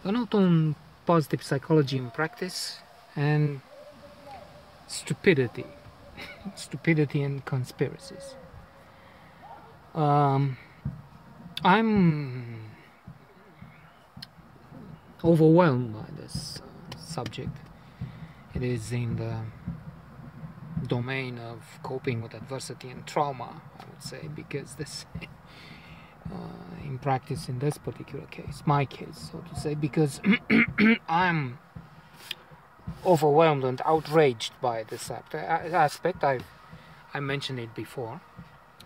a note on positive psychology in practice and stupidity, stupidity and conspiracies. Um, I'm overwhelmed by this subject. It is in the domain of coping with adversity and trauma, I would say, because this, in practice, in this particular case, my case, so to say, because I'm overwhelmed and outraged by this aspect. I mentioned it before,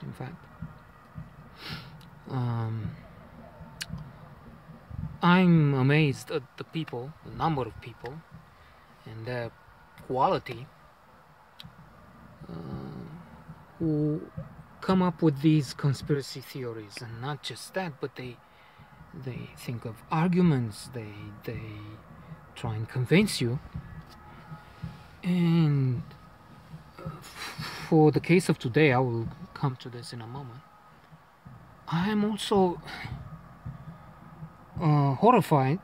in fact. I'm amazed at the people, the number of people, and their quality who come up with these conspiracy theories, and not just that, but they think of arguments, they try and convince you. And for the case of today, I will come to this in a moment, I am also horrified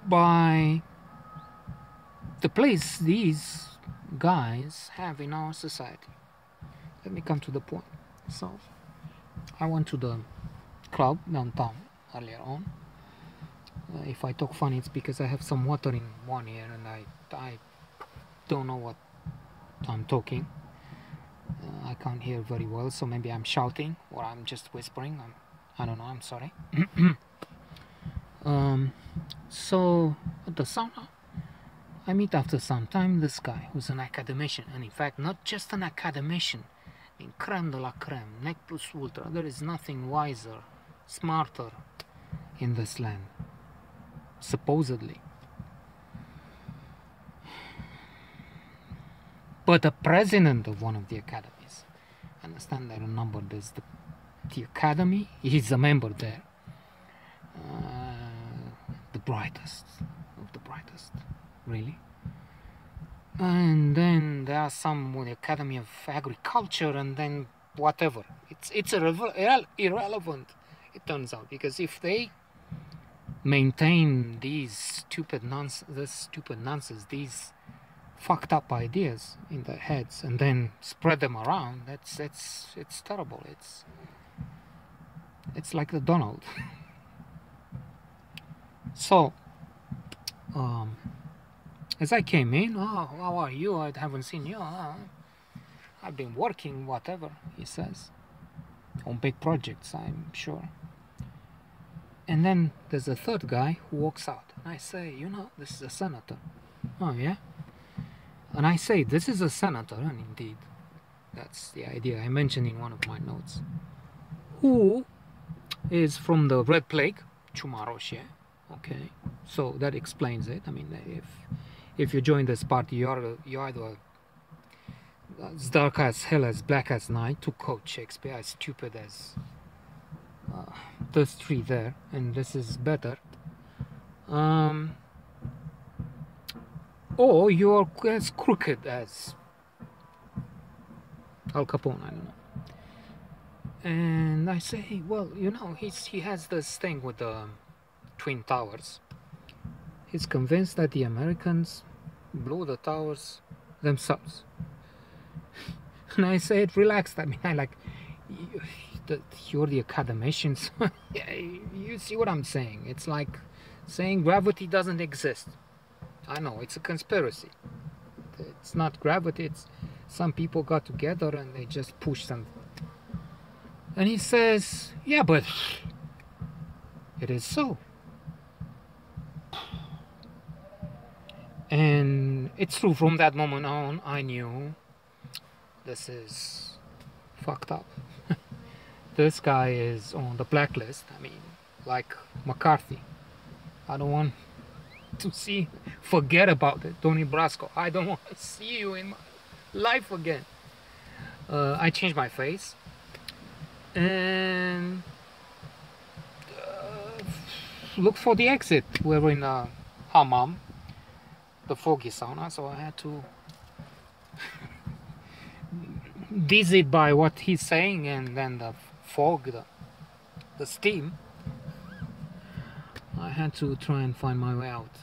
by the place these guys have in our society. Let me come to the point. So I went to the club downtown earlier on. If I talk funny, it's because I have some water in one ear and I don't know what I'm talking. I can't hear very well, so maybe I'm shouting or I'm just whispering. I don't know, I'm sorry. So at the sauna, I meet after some time this guy who's an academician, and in fact not just an academician, in creme de la creme, nec plus ultra. There is nothing wiser, smarter in this land, supposedly. But the president of one of the academies, understand that a number, there's the academy, he's a member there, the brightest of the brightest, really. And then there are some with the Academy of Agriculture, and then whatever. It's irrelevant, it turns out, because if they maintain these stupid nonsense, these fucked up ideas in their heads, and then spread them around, it's terrible. It's like the Donald. So as I came in, oh, how are you? I haven't seen you. I've been working, whatever, he says, on big projects, I'm sure. And then there's a third guy who walks out, and I say, you know, this is a senator. Oh yeah? And I say, this is a senator, and indeed, that's the idea I mentioned in one of my notes, who is from the Red Plague, Chumaroshie. Okay, so that explains it. I mean, if you join this party, you're either as dark as hell, as black as night, to quote Shakespeare, as stupid as those three there, and this is better. Or you're as crooked as Al Capone, I don't know. And I say, well, you know, he has this thing with the Twin Towers. He's convinced that the Americans blew the towers themselves. And I said, relax. I mean, you're the academicians. You see what I'm saying? It's like saying gravity doesn't exist. I know, it's a conspiracy. It's not gravity, it's some people got together and they just pushed something. And he says, yeah, but it is so. And it's true, from that moment on, I knew this is fucked up. This guy is on the blacklist. I mean, like McCarthy. I don't want to see, forget about it, Tony Brasco. I don't want to see you in my life again. I changed my face and look for the exit. We were in a hammam, the foggy sauna, so I had to dizzied by what he's saying, and then the fog, the steam. had to try and find my way out.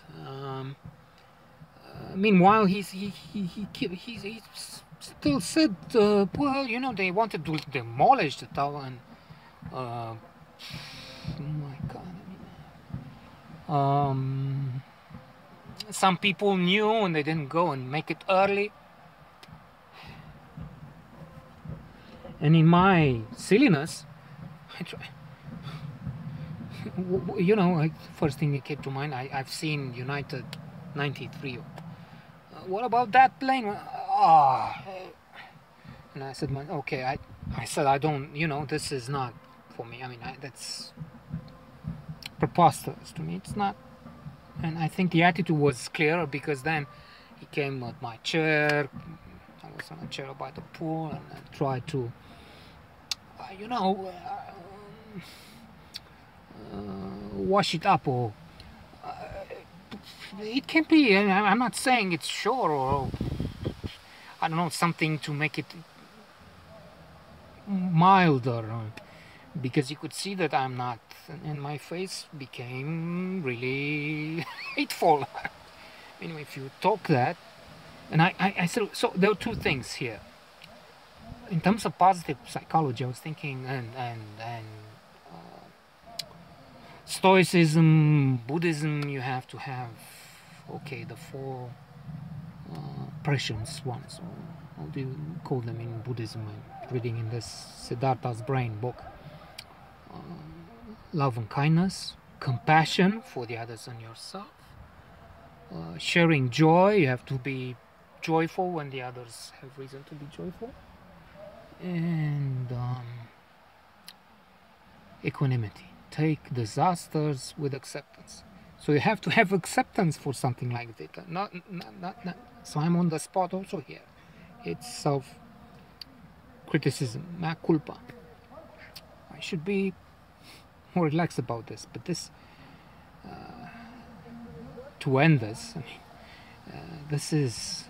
Meanwhile, he still said, well, you know, they wanted to demolish the tower, and oh my God, some people knew and they didn't go and make it early. And in my silliness, I try. You know, first thing that came to mind, I've seen United 93. What about that plane? And I said, okay, I said, I don't, you know, this is not for me. I mean, that's preposterous to me. It's not. And I think the attitude was clearer, because then he came at my chair. I was on a chair by the pool, and I tried to, you know, wash it up, or it can be. I'm not saying it's sure, or I don't know, something to make it milder, because you could see that I'm not, and my face became really hateful. Anyway, if you talk that, and I said, so there are two things here. In terms of positive psychology, I was thinking, and Stoicism, Buddhism, you have to have, okay, the four prescience ones. How do you call them in Buddhism? I'm reading in this Siddhartha's Brain book. Love and kindness, compassion for the others and yourself, sharing joy. You have to be joyful when the others have reason to be joyful, and equanimity. Take disasters with acceptance. So you have to have acceptance for something like that. Not. So I'm on the spot also here. It's self-criticism, mea culpa. I should be more relaxed about this, but this, to end this, I mean, this is,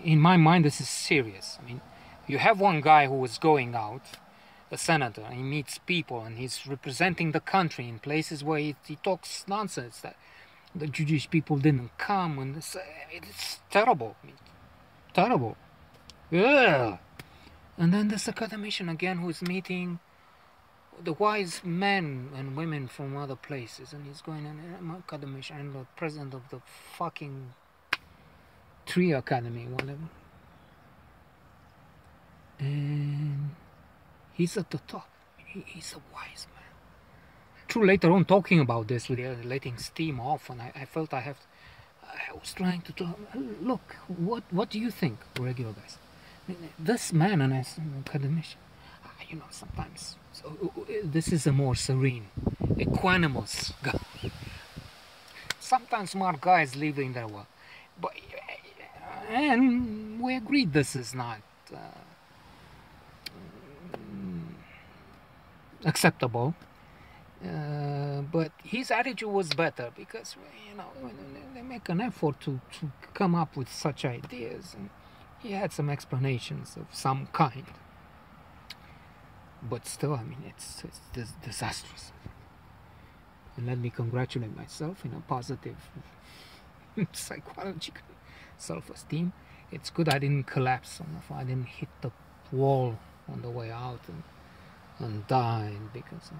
in my mind, this is serious. I mean, you have one guy who is going out, a senator, and he meets people, and he's representing the country in places where he talks nonsense that the Jewish people didn't come, and it's terrible. I mean, terrible. Yeah. And then this academician again, who is meeting the wise men and women from other places, and he's going, and I'm an academician, and the president of the fucking tree academy, whatever. And he's at the top. He's a wise man. True, later on, talking about this, with letting steam off, and I felt I was trying to talk. Look, what do you think, regular guys? This man, and as an academician, you know, sometimes this is a more serene, equanimous guy. Sometimes smart guys live in their world, but and we agreed this is not acceptable. But his attitude was better, because, you know, they make an effort to come up with such ideas, and he had some explanations of some kind. But still, I mean, it's disastrous. And let me congratulate myself in a positive psychological self-esteem. It's good I didn't collapse on the floor. I didn't hit the wall on the way out and died because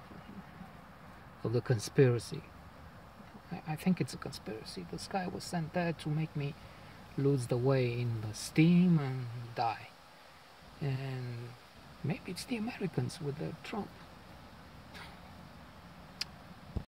of the conspiracy. I think it's a conspiracy. This guy was sent there to make me lose the way in the steam and die. And maybe it's the Americans with their Trump.